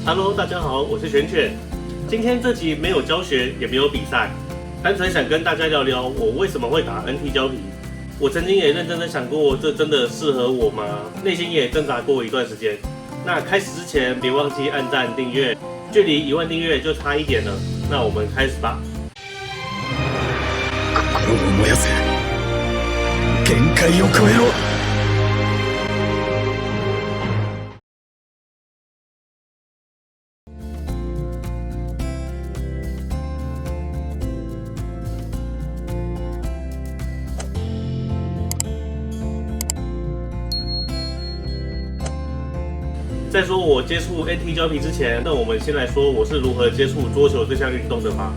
Hello， 大家好，我是璇璇。今天这集没有教学，也没有比赛，单纯想跟大家聊聊我为什么会打 NT 胶皮。我曾经也认真的想过，这真的适合我吗？内心也挣扎过一段时间。那开始之前，别忘记按赞订阅，距离1万订阅就差一点了。那我们开始吧。心を燃やせ、限界を超えろ。在说我接触 NT 胶皮之前，那我们先来说我是如何接触桌球这项运动的吧。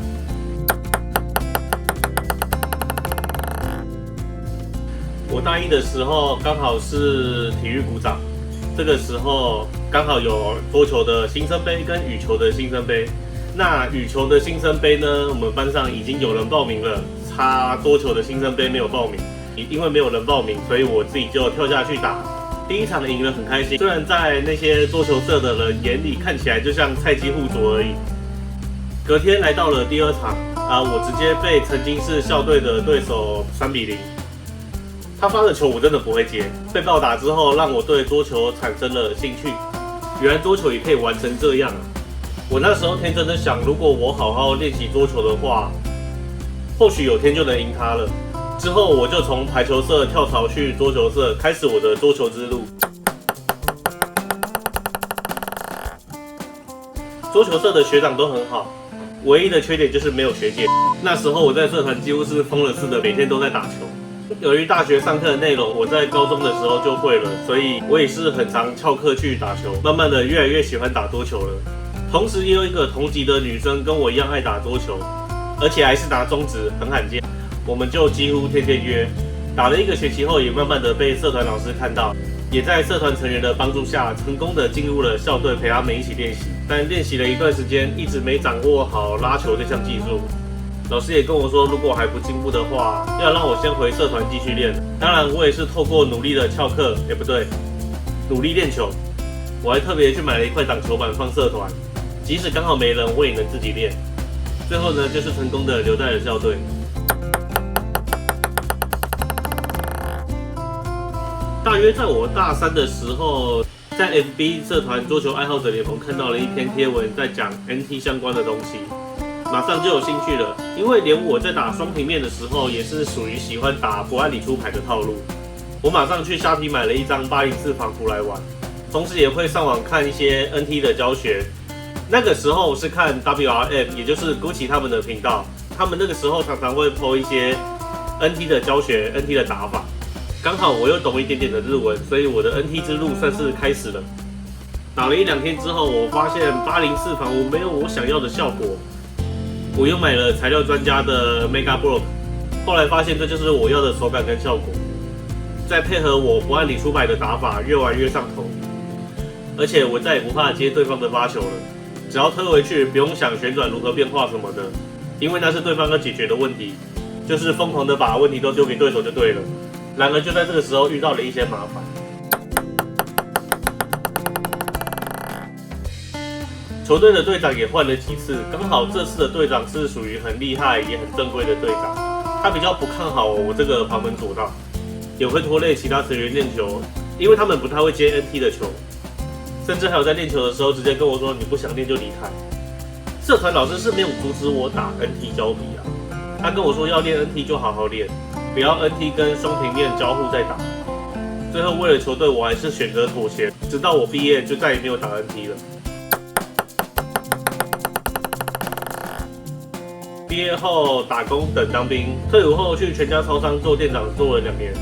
我大一的时候刚好是体育股长，这个时候刚好有桌球的新生杯跟羽球的新生杯。那羽球的新生杯呢，我们班上已经有人报名了，差桌球的新生杯没有报名。因为没有人报名，所以我自己就跳下去打。第一场赢了很开心，虽然在那些桌球社的人眼里看起来就像菜鸡互啄而已。隔天来到了第二场我直接被曾经是校队的对手3-0。他发的球我真的不会接，被暴打之后让我对桌球产生了兴趣。原来桌球也可以玩成这样啊！我那时候天真的想，如果我好好练习桌球的话，或许有天就能赢他了。之后我就从排球社跳槽去桌球社，开始我的桌球之路。桌球社的学长都很好，唯一的缺点就是没有学姐。那时候我在社团几乎是疯了似的，每天都在打球。由于大学上课的内容我在高中的时候就会了，所以我也是很常翘课去打球，慢慢的越来越喜欢打桌球了。同时也有一个同级的女生跟我一样爱打桌球，而且还是拿中职，很罕见。我们就几乎天天约，打了1个学期后，也慢慢的被社团老师看到，也在社团成员的帮助下，成功的进入了校队，陪他们一起练习。但练习了一段时间，一直没掌握好拉球这项技术。老师也跟我说，如果还不进步的话，要让我先回社团继续练。当然，我也是透过努力的翘课，不对，努力练球。我还特别去买了一块挡球板放社团，即使刚好没人，我也能自己练。最后呢，就是成功的留在了校队。大约在我大3的时候，在 FB 社团桌球爱好者联盟看到了一篇贴文，在讲 NT 相关的东西，马上就有兴趣了。因为连我在打双平面的时候，也是属于喜欢打不按理出牌的套路。我马上去虾皮买了一张804仿图来玩，同时也会上网看一些 NT 的教学。那个时候是看 WRM， 也就是 Gucci 他们的频道，他们那个时候常常会 po 一些 NT 的教学、NT 的打法。刚好我又懂一点点的日文，所以我的 NT 之路算是开始了。打了1-2天之后，我发现804仿我没有我想要的效果，我又买了材料专家的 Mega Block， 后来发现这就是我要的手感跟效果，再配合我不按理出牌的打法，越玩越上头。而且我再也不怕接对方的发球了，只要推回去，不用想旋转如何变化什么的，因为那是对方要解决的问题，就是疯狂的把问题都丢给对手就对了。然而就在这个时候遇到了一些麻烦。球队的队长也换了几次，刚好这次的队长是属于很厉害也很正规的队长，他比较不看好我这个旁门左道，也会拖累其他成员练球，因为他们不太会接 NT 的球，甚至还有在练球的时候直接跟我说你不想练就离开。社团老师是没有阻止我打 NT 胶皮他跟我说要练 NT 就好好练，不要 NT 跟双平面交互再打。最后为了球队，我还是选择妥协，直到我毕业就再也没有打 NT 了。毕业后打工等当兵，退伍后去全家超商做店长，做了2年，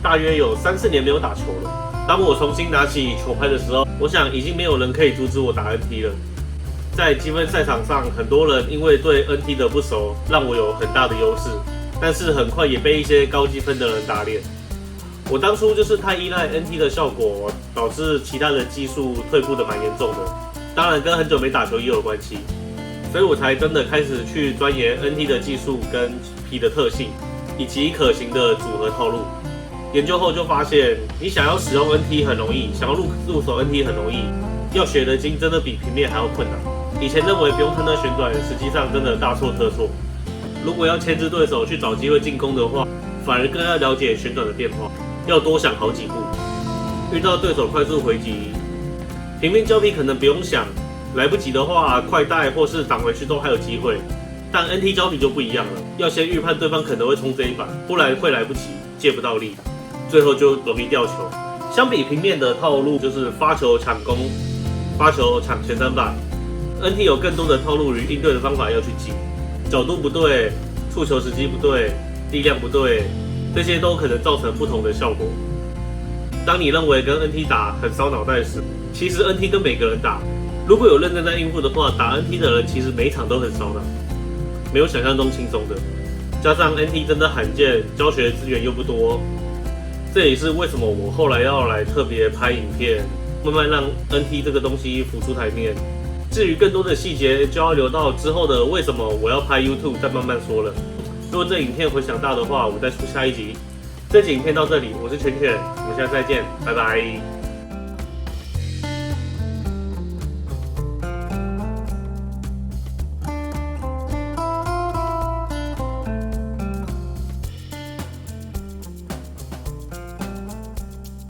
大约有3-4年没有打球了。当我重新拿起球拍的时候，我想已经没有人可以阻止我打 NT 了。在积分赛场上，很多人因为对 NT 的不熟，让我有很大的优势，但是很快也被一些高积分的人打脸。我当初就是太依赖 NT 的效果，导致其他的技术退步的蛮严重的，当然跟很久没打球也有关系，所以我才真的开始去钻研 NT 的技术跟皮的特性，以及可行的组合套路。研究后就发现，你想要使用 NT 很容易，想要入手 NT 很容易，要学的经真的比平面还要困难。以前认为不用判断旋转，实际上真的大错特错。如果要牵制对手去找机会进攻的话，反而更要了解旋转的变化，要多想好几步。遇到对手快速回击，平面胶皮可能不用想，来不及的话快带或是挡回去都还有机会。但 NT 胶皮就不一样了，要先预判对方可能会冲这一板，不然会来不及，借不到力，最后就容易掉球。相比平面的套路就是发球抢攻，发球抢前三板。NT 有更多的套路与应对的方法要去记，角度不对，触球时机不对，力量不对，这些都可能造成不同的效果。当你认为跟 NT 打很烧脑袋时，其实 NT 跟每个人打，如果有认真在应付的话，打 NT 的人其实每一场都很烧脑，没有想象中轻松的。加上 NT 真的罕见，教学资源又不多，这也是为什么我后来要来特别拍影片，慢慢让 NT 这个东西浮出台面。至于更多的细节，就要留到之后的为什么我要拍 YouTube 再慢慢说了。如果这影片回响大的话，我再出下一集。这集影片到这里，我是全全，我们下次再见，拜拜。